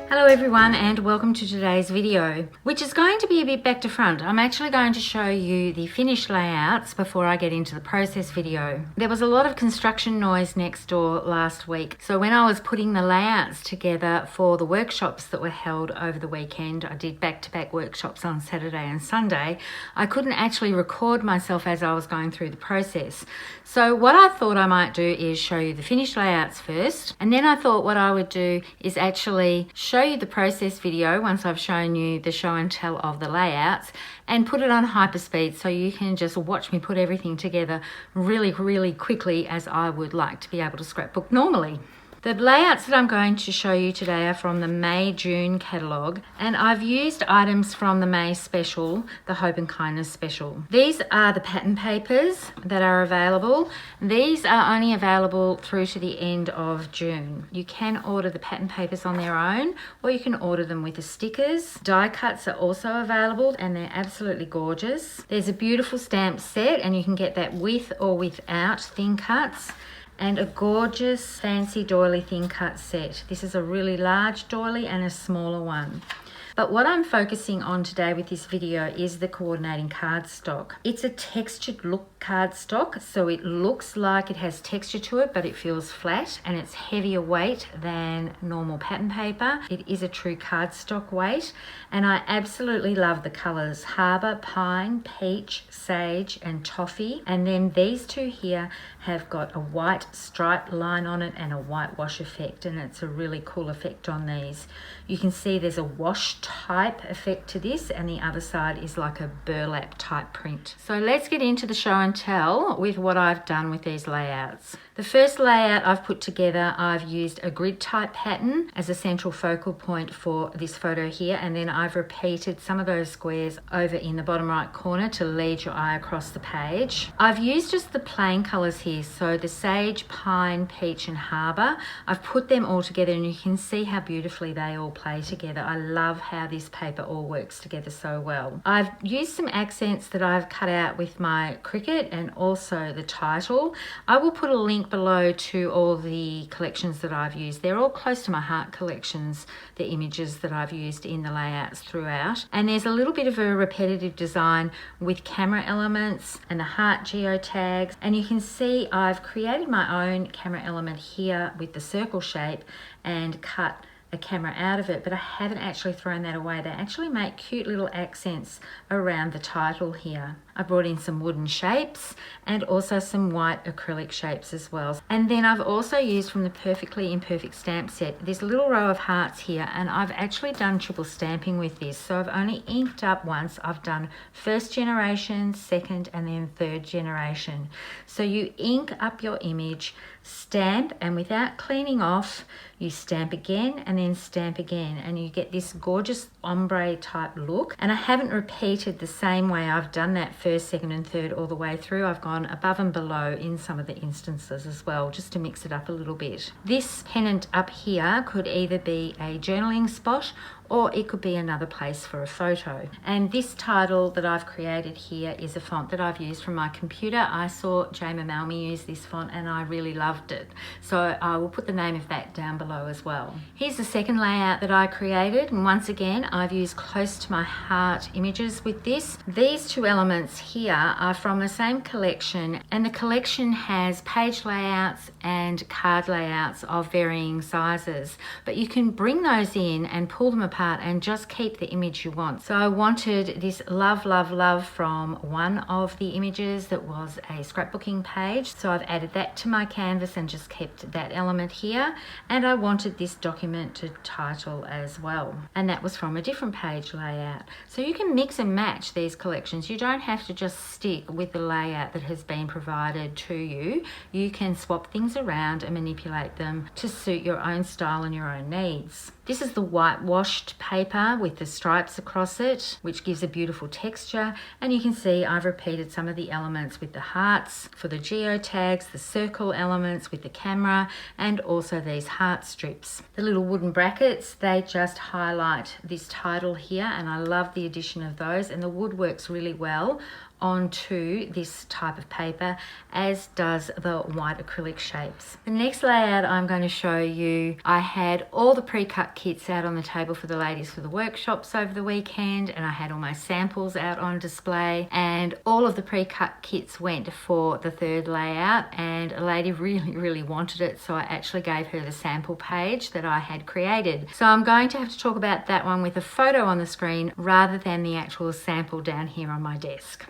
Hello everyone and welcome to today's video, which is going to be a bit back to front. I'm actually going to show you the finished layouts before I get into the process video. There was a lot of construction noise next door last week, so when I was putting the layouts together for the workshops that were held over the weekend, I did back-to-back workshops on Saturday and Sunday, I couldn't actually record myself as I was going through the process. So what I thought I might do is show you the finished layouts first, and then I thought what I would do is actually show you the process video once I've shown you the show and tell of the layouts and put it on hyperspeed so you can just watch me put everything together really quickly as I would like to be able to scrapbook normally. The layouts that I'm going to show you today are from the May-June catalogue, and I've used items from the May special, the Hope and Kindness special. These are the pattern papers that are available. These are only available through to the end of June. You can order the pattern papers on their own, or you can order them with the stickers. Die cuts are also available and they're absolutely gorgeous. There's a beautiful stamp set and you can get that with or without thin cuts. And a gorgeous fancy doily thin cut set. This is a really large doily and a smaller one. But what I'm focusing on today with this video is the coordinating cardstock. It's a textured look cardstock, so it looks like it has texture to it, but it feels flat and it's heavier weight than normal pattern paper. It is a true cardstock weight, and I absolutely love the colours Harbour, Pine, Peach, Sage and Toffee. And then these two here have got a white striped line on it and a white wash effect, and it's a really cool effect on these. You can see there's a wash type effect to this, and the other side is like a burlap type print. So let's get into the show and tell with what I've done with these layouts. The first layout I've put together, I've used a grid type pattern as a central focal point for this photo here, and then I've repeated some of those squares over in the bottom right corner to lead your eye across the page. I've used just the plain colours here, so the Sage, Pine, Peach and Harbour. I've put them all together and you can see how beautifully they all play together. I love how this paper all works together so well. I've used some accents that I've cut out with my Cricut and also the title. I will put a link below to all the collections that I've used. They're all close to my heart collections, the images that I've used in the layouts throughout. And there's a little bit of a repetitive design with camera elements and the heart geotags, and you can see I've created my own camera element here with the circle shape and cut a camera out of it, but I haven't actually thrown that away. They actually make cute little accents around the title here. I brought in some wooden shapes and also some white acrylic shapes as well. And then I've also used from the Perfectly Imperfect stamp set this little row of hearts here, and I've actually done triple stamping with this. So I've only inked up once. I've done first generation, second and then third generation. So you ink up your image, stamp, and without cleaning off, you stamp again and then stamp again, and you get this gorgeous ombre type look. And I haven't repeated the same way I've done that first, second and third all the way through. I've gone above and below in some of the instances as well, just to mix it up a little bit. This pennant up here could either be a journaling spot or it could be another place for a photo. And this title that I've created here is a font that I've used from my computer. I saw Jay Mamalmi use this font and I really loved it. So I will put the name of that down below as well. Here's the second layout that I created, and once again I've used close to my heart images with this. These two elements here are from the same collection, and the collection has page layouts and card layouts of varying sizes, but you can bring those in and pull them apart and just keep the image you want. So I wanted this love from one of the images that was a scrapbooking page, so I've added that to my canvas and just kept that element here. And I wanted this document to title as well, and that was from a different page layout. So you can mix and match these collections. You don't have to just stick with the layout that has been provided to you. You can swap things around and manipulate them to suit your own style and your own needs. This is the whitewashed paper with the stripes across it, which gives a beautiful texture. And you can see I've repeated some of the elements with the hearts for the geotags, the circle elements with the camera, and also these heart strips. The little wooden brackets, they just highlight this title here, and I love the addition of those, and the wood works really well onto this type of paper, as does the white acrylic shapes. The next layout I'm going to show you, I had all the pre-cut kits out on the table for the ladies for the workshops over the weekend, and I had all my samples out on display, and all of the pre-cut kits went for the third layout, and a lady really wanted it, so I actually gave her the sample page that I had created. So I'm going to have to talk about that one with a photo on the screen rather than the actual sample down here on my desk.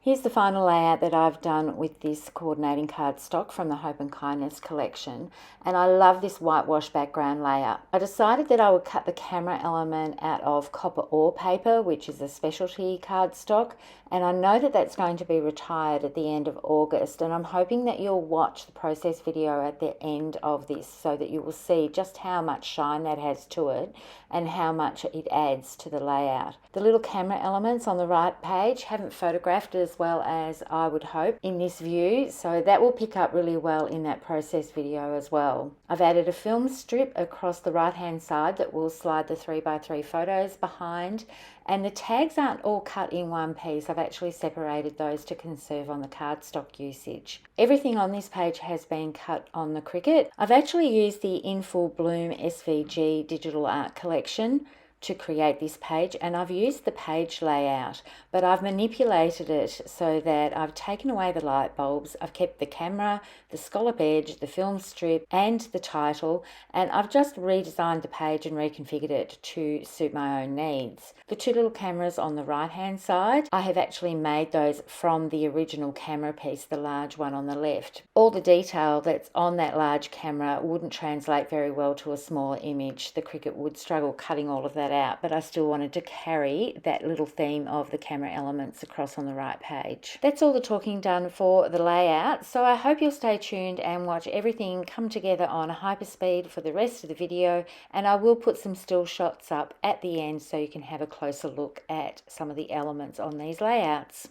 Here's the final layout that I've done with this coordinating cardstock from the Hope Kindness collection, and I love this whitewash background layout. I decided that I would cut the camera element out of copper ore paper, which is a specialty cardstock, and I know that that's going to be retired at the end of August, and I'm hoping that you'll watch the process video at the end of this so that you will see just how much shine that has to it and how much it adds to the layout. The little camera elements on the right page haven't photographed as well as I would hope in this view, so that will pick up really well in that process video as well. I've added a film strip across the right hand side that will slide the 3x3 photos behind, and the tags aren't all cut in one piece. I've actually separated those to conserve on the cardstock usage. Everything on this page has been cut on the Cricut. I've actually used the In Full Bloom SVG digital art collection to create this page, and I've used the page layout, but I've manipulated it so that I've taken away the light bulbs, I've kept the camera, the scallop edge, the film strip and the title, and I've just redesigned the page and reconfigured it to suit my own needs. The two little cameras on the right hand side, I have actually made those from the original camera piece, the large one on the left. All the detail that's on that large camera wouldn't translate very well to a smaller image. The Cricut would struggle cutting all of that out, but I still wanted to carry that little theme of the camera elements across on the right page. That's all the talking done for the layout, so I hope you'll stay tuned and watch everything come together on hyperspeed for the rest of the video, and I will put some still shots up at the end so you can have a closer look at some of the elements on these layouts.